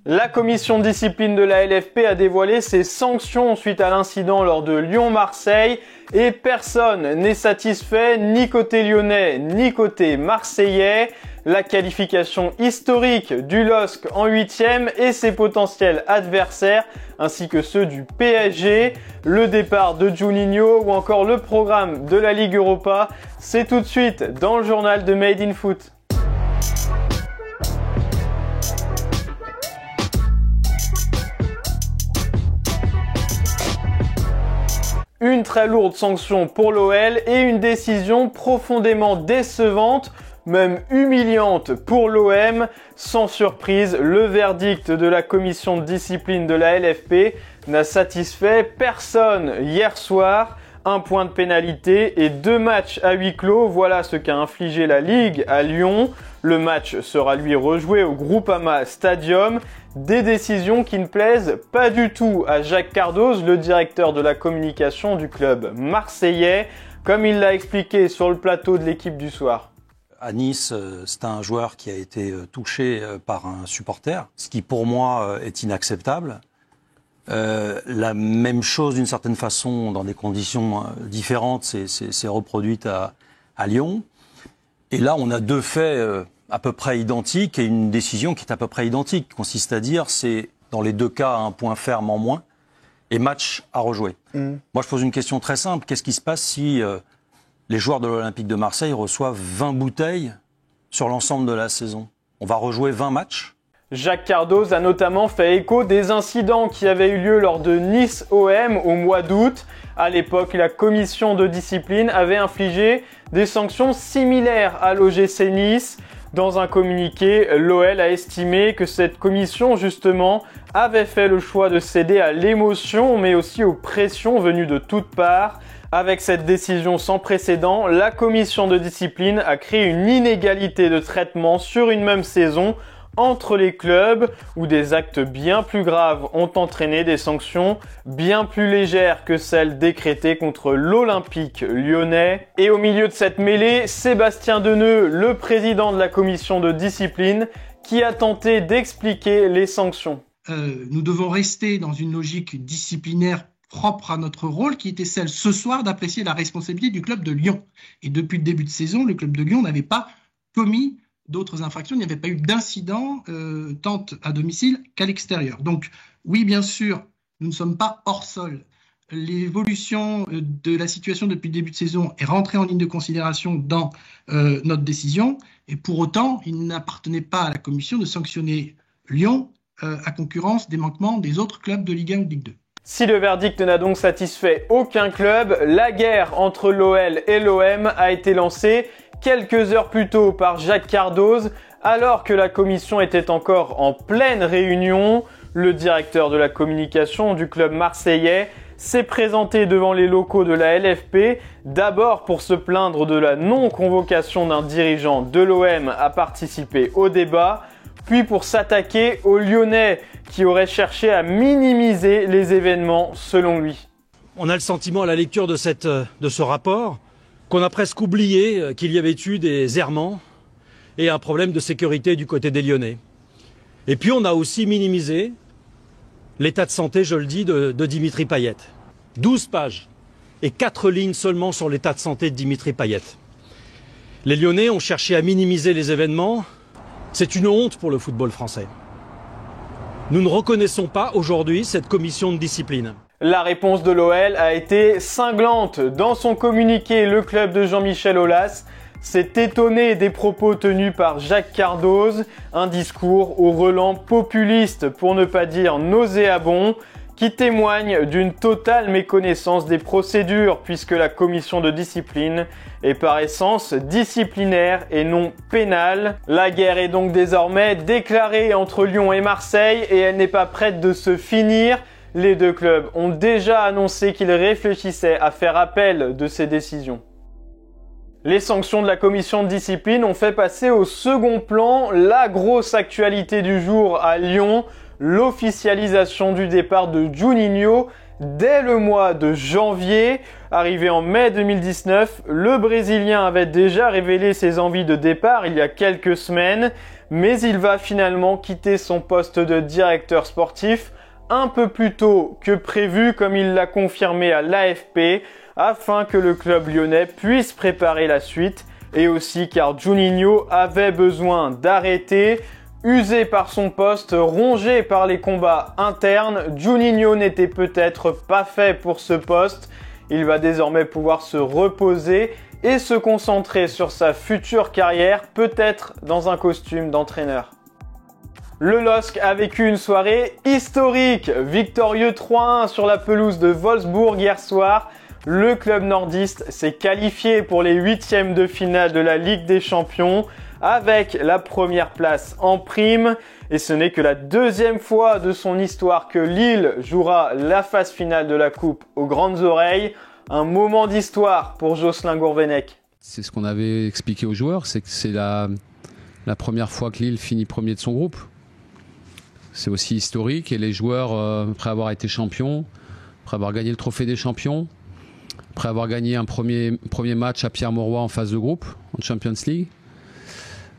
La commission de discipline de la LFP a dévoilé ses sanctions suite à l'incident lors de Lyon-Marseille et personne n'est satisfait ni côté lyonnais ni côté marseillais. La qualification historique du LOSC en 8e et ses potentiels adversaires ainsi que ceux du PSG, le départ de Juninho ou encore le programme de la Ligue Europa, c'est tout de suite dans le journal de Made in Foot. Une très lourde sanction pour l'OL et une décision profondément décevante, même humiliante pour l'OM. Sans surprise, le verdict de la commission de discipline de la LFP n'a satisfait personne hier soir. 1 point de pénalité et 2 matchs à huis clos, voilà ce qu'a infligé la Ligue à Lyon. Le match sera lui rejoué au Groupama Stadium. Des décisions qui ne plaisent pas du tout à Jacques Cardoz, le directeur de la communication du club marseillais, comme il l'a expliqué sur le plateau de l'équipe du soir. À Nice, c'est un joueur qui a été touché par un supporter, ce qui pour moi est inacceptable. La même chose d'une certaine façon, dans des conditions différentes, c'est reproduite à Lyon. Et là, on a 2 faits à peu près identiques et une décision qui est à peu près identique. Consiste à dire, c'est dans les 2 cas un point ferme en moins et match à rejouer. Moi, je pose une question très simple. Qu'est-ce qui se passe si les joueurs de l'Olympique de Marseille reçoivent 20 bouteilles sur l'ensemble de la saison? On va rejouer 20 matchs? Jacques Cardoz a notamment fait écho des incidents qui avaient eu lieu lors de Nice-OM au mois d'août. À l'époque, la commission de discipline avait infligé des sanctions similaires à l'OGC Nice. Dans un communiqué, l'OL a estimé que cette commission, justement, avait fait le choix de céder à l'émotion, mais aussi aux pressions venues de toutes parts. Avec cette décision sans précédent, la commission de discipline a créé une inégalité de traitement sur une même saison entre les clubs où des actes bien plus graves ont entraîné des sanctions bien plus légères que celles décrétées contre l'Olympique lyonnais. Et au milieu de cette mêlée, Sébastien Deneux, le président de la commission de discipline, qui a tenté d'expliquer les sanctions. Nous devons rester dans une logique disciplinaire propre à notre rôle, qui était celle ce soir d'apprécier la responsabilité du club de Lyon. Et depuis le début de saison, le club de Lyon n'avait pas commis d'autres infractions, il n'y avait pas eu d'incident tant à domicile qu'à l'extérieur. Donc oui, bien sûr, nous ne sommes pas hors sol. L'évolution de la situation depuis le début de saison est rentrée en ligne de considération dans notre décision, et pour autant, il n'appartenait pas à la commission de sanctionner Lyon à concurrence des manquements des autres clubs de Ligue 1 ou de Ligue 2. Si le verdict n'a donc satisfait aucun club, la guerre entre l'OL et l'OM a été lancée quelques heures plus tôt par Jacques Cardoz, alors que la commission était encore en pleine réunion. Le directeur de la communication du club marseillais s'est présenté devant les locaux de la LFP, d'abord pour se plaindre de la non-convocation d'un dirigeant de l'OM à participer au débat, puis pour s'attaquer aux Lyonnais qui auraient cherché à minimiser les événements selon lui. On a le sentiment à la lecture de ce rapport qu'on a presque oublié qu'il y avait eu des errements et un problème de sécurité du côté des Lyonnais. Et puis on a aussi minimisé l'état de santé, je le dis, de Dimitri Payet. 12 pages et 4 lignes seulement sur l'état de santé de Dimitri Payet. Les Lyonnais ont cherché à minimiser les événements. C'est une honte pour le football français. Nous ne reconnaissons pas aujourd'hui cette commission de discipline. La réponse de l'OL a été cinglante. Dans son communiqué, le club de Jean-Michel Aulas s'est étonné des propos tenus par Jacques Cardoz, un discours au relent populiste, pour ne pas dire nauséabond, qui témoigne d'une totale méconnaissance des procédures, puisque la commission de discipline est par essence disciplinaire et non pénale. La guerre est donc désormais déclarée entre Lyon et Marseille et elle n'est pas prête de se finir. Les 2 clubs ont déjà annoncé qu'ils réfléchissaient à faire appel de ces décisions. Les sanctions de la commission de discipline ont fait passer au second plan la grosse actualité du jour à Lyon, l'officialisation du départ de Juninho dès le mois de janvier. Arrivé en mai 2019, le Brésilien avait déjà révélé ses envies de départ il y a quelques semaines, mais il va finalement quitter son poste de directeur sportif un peu plus tôt que prévu, comme il l'a confirmé à l'AFP, afin que le club lyonnais puisse préparer la suite, et aussi car Juninho avait besoin d'arrêter. Usé par son poste, rongé par les combats internes, Juninho n'était peut-être pas fait pour ce poste. Il va désormais pouvoir se reposer et se concentrer sur sa future carrière, peut-être dans un costume d'entraîneur. Le LOSC a vécu une soirée historique, victorieux 3-1 sur la pelouse de Wolfsburg hier soir. Le club nordiste s'est qualifié pour les 8e de finale de la Ligue des Champions avec la première place en prime. Et ce n'est que la 2e fois de son histoire que Lille jouera la phase finale de la Coupe aux grandes oreilles. Un moment d'histoire pour Jocelyn Gourvenec. C'est ce qu'on avait expliqué aux joueurs, c'est que c'est la première fois que Lille finit premier de son groupe. C'est aussi historique et les joueurs, après avoir été champions, après avoir gagné le trophée des champions, après avoir gagné un premier match à Pierre-Mauroy en phase de groupe, en Champions League,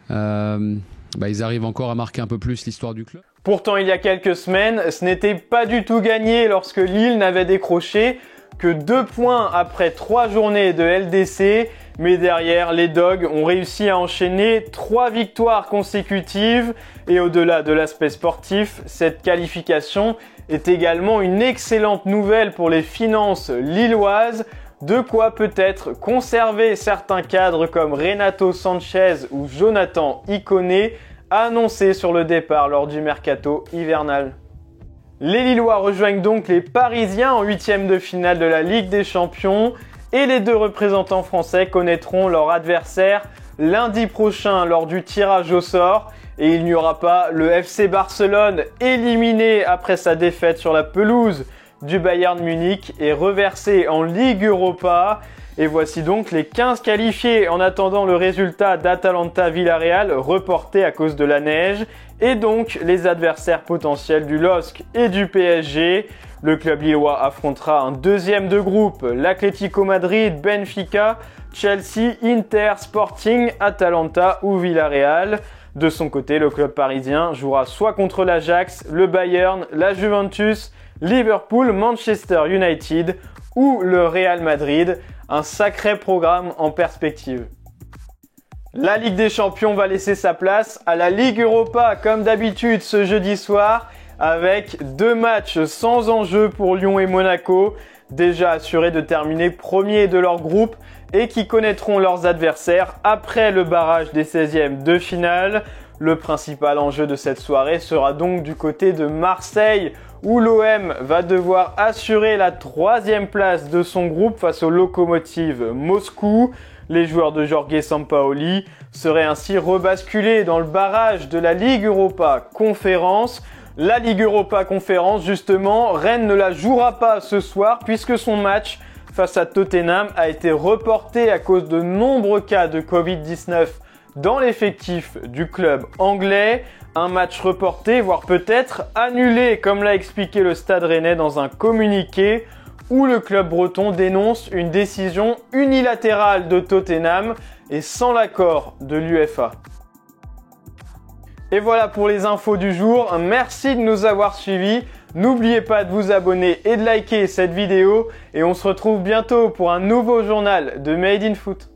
ils arrivent encore à marquer un peu plus l'histoire du club. Pourtant, il y a quelques semaines, ce n'était pas du tout gagné lorsque Lille n'avait décroché que 2 points après 3 journées de LDC. Mais derrière, les Dogs ont réussi à enchaîner 3 victoires consécutives. Et au-delà de l'aspect sportif, cette qualification est également une excellente nouvelle pour les finances lilloises. De quoi peut-être conserver certains cadres comme Renato Sanchez ou Jonathan Iconé, annoncés sur le départ lors du mercato hivernal. Les Lillois rejoignent donc les Parisiens en 8e de finale de la Ligue des Champions et les 2 représentants français connaîtront leur adversaire lundi prochain lors du tirage au sort. Et il n'y aura pas le FC Barcelone éliminé après sa défaite sur la pelouse du Bayern Munich et reversé en Ligue Europa. Et voici donc les 15 qualifiés en attendant le résultat d'Atalanta-Villarreal reporté à cause de la neige et donc les adversaires potentiels du LOSC et du PSG. Le club lillois affrontera un 2e de groupe, l'Atlético Madrid, Benfica, Chelsea, Inter, Sporting, Atalanta ou Villarreal. De son côté, le club parisien jouera soit contre l'Ajax, le Bayern, la Juventus, Liverpool, Manchester United ou le Real Madrid. Un sacré programme en perspective. La Ligue des Champions va laisser sa place à la Ligue Europa comme d'habitude ce jeudi soir avec 2 matchs sans enjeu pour Lyon et Monaco, déjà assurés de terminer premiers de leur groupe et qui connaîtront leurs adversaires après le barrage des 16e de finale. Le principal enjeu de cette soirée sera donc du côté de Marseille où l'OM va devoir assurer la 3e place de son groupe face au Lokomotiv Moscou. Les joueurs de Jorge Sampaoli seraient ainsi rebasculés dans le barrage de la Ligue Europa Conférence. La Ligue Europa Conférence, justement, Rennes ne la jouera pas ce soir puisque son match face à Tottenham a été reporté à cause de nombreux cas de Covid-19 dans l'effectif du club anglais. Un match reporté, voire peut-être annulé, comme l'a expliqué le Stade Rennais dans un communiqué où le club breton dénonce une décision unilatérale de Tottenham et sans l'accord de l'UEFA. Et voilà pour les infos du jour. Merci de nous avoir suivis. N'oubliez pas de vous abonner et de liker cette vidéo. Et on se retrouve bientôt pour un nouveau journal de Made in Foot.